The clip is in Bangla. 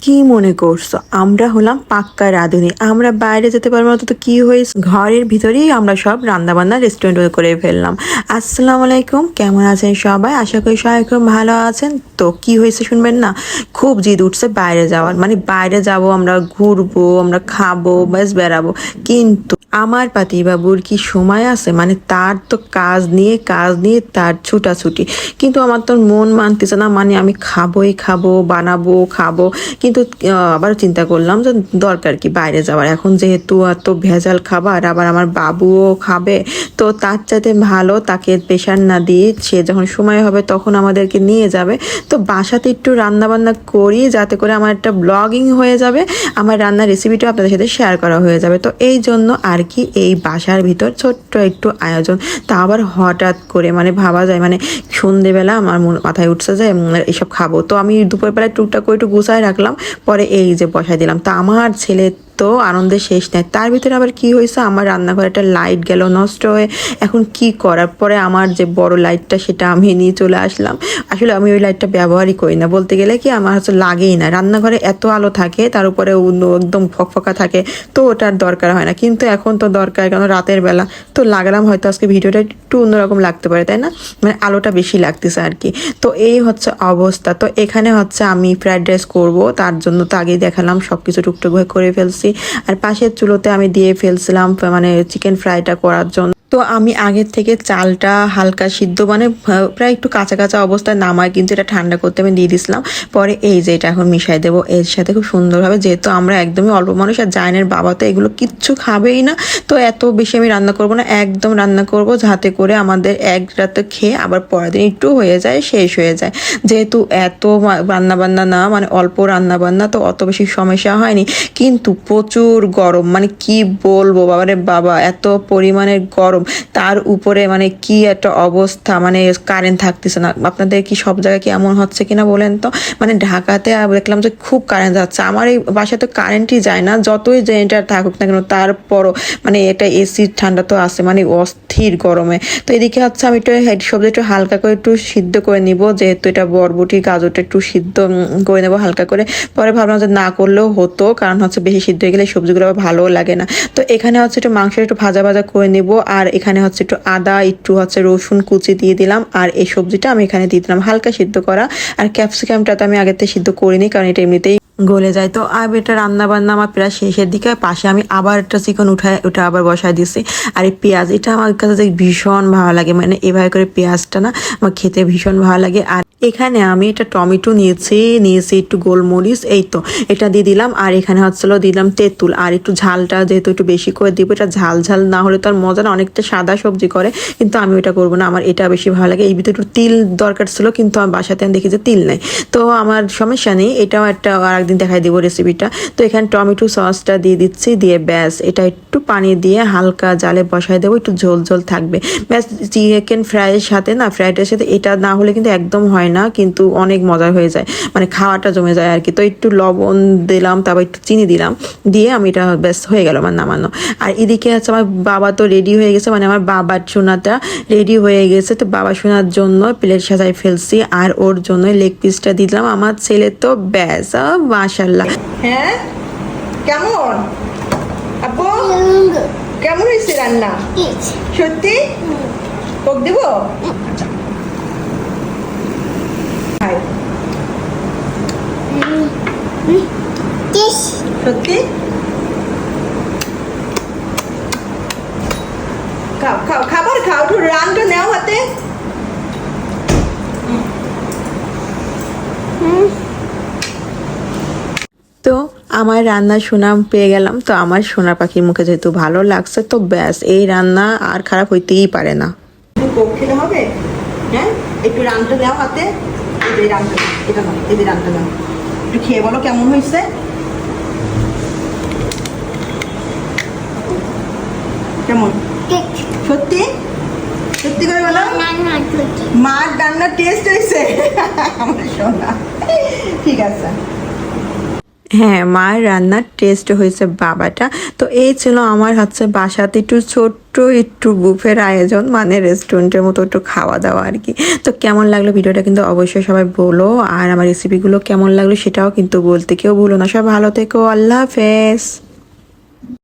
কি মনে করছো আমরা হলাম পাক্কা রাঁধুনি? আমরা বাইরে যেতে পারবো না তো কি হয়েছে, ঘরের ভিতরেই আমরা সব রান্না বান্না রেস্টুরেন্ট করে ফেললাম। আসসালামু আলাইকুম, কেমন আছেন সবাই? আশা করি সবাই খুব ভালো আছেন। তো কি হয়েছে শুনবেন না, খুব জিদ উঠছে বাইরে যাওয়ার, মানে বাইরে যাব, আমরা ঘুরবো, আমরা খাবো, ব্যাস বেড়াবো। কিন্তু আমার পাতি বাবুর কি সময় আছে? মানে তার তো কাজ নিয়ে তার ছুটাছুটি, কিন্তু আমার তো মন মানতেছে না। মানে আমি খাবোই খাবো, বানাবো খাবো, কিন্তু আবার চিন্তা করলাম যে দরকার কি বাইরে যাওয়ার, এখন যেহেতু এত ভেজাল খাবার, আবার আমার বাবুও খাবে, তো তার চাইতে ভালো তাকে প্রেশার না দিয়ে সে যখন সময় হবে তখন আমাদেরকে নিয়ে যাবে। তো বাসাতে একটু রান্না বান্না করি, যাতে করে আমার একটা ব্লগিং হয়ে যাবে, আমার রান্নার রেসিপিটা আপনাদের সাথে শেয়ার করা হয়ে যাবে। তো এই জন্য আর কি এই বাসার ভিতর ছোট্ট একটু আয়োজন। তা আবার হঠাৎ করে মানে ভাবা যায়, মানে সন্ধেবেলা আমার মাথায় উঠছে যে এসব খাবো, তো আমি দুপুরবেলায় টুকটাক করে একটু গুছায় রাখলাম, পরে এই যে বসাই দিলাম। তা আমার ছেলে তো আনন্দের শেষ নেই। তার ভিতরে আবার কি হয়েছে, আমার রান্নাঘরে একটা লাইট গেল নষ্ট হয়ে। এখন কি করার, পরে আমার যে বড় লাইটটা সেটা আমি নিয়ে চলে আসলাম। আসলে আমি ওই লাইটটা ব্যবহারই করি না, বলতে গেলে কি আমার হচ্ছে লাগেই না। রান্নাঘরে এত আলো থাকে, তার উপরে একদম ফকফকা থাকে, তো ওটার দরকার হয় না। কিন্তু এখন তো দরকার, কারণ রাতের বেলা তো লাগালাম, হয়তো আজকে ভিডিওটা একটু অন্যরকম লাগতে পারে, তাই না? মানে আলোটা বেশি লাগতেছে আর কি। তো এই হচ্ছে অবস্থা। তো এখানে হচ্ছে আমি ফ্রাইড রাইস করবো, তার জন্য তো আগেই দেখালাম সব কিছু টুকটুক করে ফেলছি। আর পাশের চুলোতে আমি দিয়ে ফেলছিলাম মানে চিকেন ফ্রাইটা করার জন্য। তো আমি আগের থেকে চালটা হালকা সিদ্ধ, মানে প্রায় একটু কাঁচা কাঁচা অবস্থায় নামায়, কিন্তু এটা ঠান্ডা করতে আমি দিয়ে দিছিলাম। পরে এই যে এটা এখন মিশাই দেবো এর সাথে খুব সুন্দরভাবে, যেহেতু আমরা একদমই অল্প মানুষ, আর জায়নের বাবা তো এগুলো কিচ্ছু খাবেই না। তো এত বেশি আমি রান্না করব না, একদম রান্না করব যাতে করে আমাদের এক রাতে খেয়ে আবার পরের দিন একটু হয়ে যায়, শেষ হয়ে যায়। যেহেতু এত রান্না বান্না না, মানে অল্প রান্না বান্না, তো অত বেশি সমস্যা হয়নি। কিন্তু প্রচুর গরম, মানে কি বলবো বাবারে বাবা, এত পরিমাণের গরম, তার উপরে মানে কি একটা অবস্থা, মানে কারেন্ট থাকতেছে না। আপনাদের কি সব জায়গায় কি এমন হচ্ছে কিনা বলেন তো? মানে ঢাকাতে দেখলাম যে খুব কারেন্ট যাচ্ছে, আমার এই বাসায় তো কারেন্টই যায় না, যতই জেনারেটর থাকুক না কেন, তারপরও মানে এটা এসি ঠান্ডা তো আছে, মানে অস্থির গরমে। তো এদিকে হচ্ছে আমি একটু সবজি একটু হালকা করে একটু সিদ্ধ করে নিব, যেহেতু এটা বরবটি গাজরটা একটু সিদ্ধ করে নেবো হালকা করে। পরে ভাবলাম যে না করলেও হতো, কারণ হচ্ছে বেশি সিদ্ধ হয়ে গেলে সবজিগুলো আবার ভালোও লাগে না। তো এখানে হচ্ছে একটু মাংস একটু ভাজা ভাজা করে নিব, আর এখানে হচ্ছে একটু আদা, একটু হচ্ছে রসুন কুচি দিয়ে দিলাম, আর এই সবজিটা আমি এখানে দিয়ে দিলাম হালকা সিদ্ধ করা। আর ক্যাপসিকামটা তো আমি আগের থেকে সিদ্ধ করিনি, কারণ এটা এমনিতেই গলে যায়। তো আর এটা রান্না বান্না আমার প্রায় শেষের দিকে। পাশে আমি আবার একটা চিকেন উঠে আবার বসায় দিছি। আর এই পেঁয়াজ, এটা আমার কাছে ভীষণ ভালো লাগে, মানে এভাবে করে পেঁয়াজটা না আমার খেতে ভীষণ ভালো লাগে। আর এখানে আমি এটা টমেটো নিয়েছি একটু গোলমরিচ, এই তো এটা দিয়ে দিলাম। আর এখানে হচ্ছিল দিলাম তেঁতুল, আর একটু ঝালটা যেহেতু একটু বেশি করে দিব, এটা ঝাল ঝাল না হলে তো আর মজা না, অনেকটা সাদা সবজি করে, কিন্তু আমি ওইটা করবো না, আমার এটা বেশি ভালো লাগে। এই ভিতরে একটু তিল দরকার ছিল, কিন্তু আমার বাসাতে আমি দেখি যে তিল নাই, তো আমার সমস্যা নেই, এটাও একটা আর একদিন দেখাই দিব রেসিপিটা। তো এখানে টমেটো সসটা দিয়ে দিচ্ছি, দিয়ে ব্যাস এটা একটু পানি দিয়ে হালকা জালে বসাই দেবো, একটু ঝোল ঝোল থাকবে ব্যাস। চিকেন ফ্রাইয়ের সাথে না, ফ্রাইড রাইসের সাথে এটা না হলে কিন্তু একদম হয় না, কিন্তু অনেক মজার হয়ে যায়, মানে খাওয়াটা জমে যায় আর কি। তো একটু লবণ দিলাম, তারপর একটু চিনি দিলাম, দিয়ে আমি এটা ব্যাস হয়ে গেল আমার নামানো। আর এদিকে হচ্ছে আমার বাবা তো রেডি হয়ে গেছে, মানে আমার বাবার সোনাটা রেডি হয়ে গেছে। তো বাবা সোনার জন্য প্লেট সাজাই ফেলছি, আর ওর জন্য লেগ পিসটা দিলাম। আমার ছেলে তো ব্যাস মাশাআল্লাহ। হ্যাঁ কেমন আপু, কেমন হয়েছে রান্না? সত্যি কোক দিব? আচ্ছা সত্যি খাও খাও, খাবার খাও, একটু রানটা নেও হাতে। তো আমার রান্নার সুনাম পেয়ে গেলাম, তো আমার সোনা পাখির মুখে যেহেতু ভালো লাগছে, তো ব্যাস এই রান্না আর খারাপ হইতেই পারে না। কোক খেতে হবে, হ্যাঁ একটু রানটা দাও হাতে, এই রানটা এটা নাও, এই রানটা নাও, একটু খেয়ে বলো কেমন হয়েছে। কেমন সত্যি সত্যি করে বলো, মার রান্নার টেস্ট হয়েছে আমার সোনা? ঠিক আছে। হ্যাঁ, মার রান্নার টেস্ট হয়েছে বাবাটা। তো এই ছিল আমার হচ্ছে বাসাতে একটু ছোট্ট একটু বুফের আয়োজন, মানে রেস্টুরেন্টের মতো একটু খাওয়া দাওয়া আর কি। তো কেমন লাগলো ভিডিওটা কিন্তু অবশ্যই সবাই বলো, আর আমার রেসিপিগুলো কেমন লাগলো সেটাও কিন্তু বলতে কেউ ভুলো না। সবাই ভালো থেকো, আল্লাহ হাফেজ।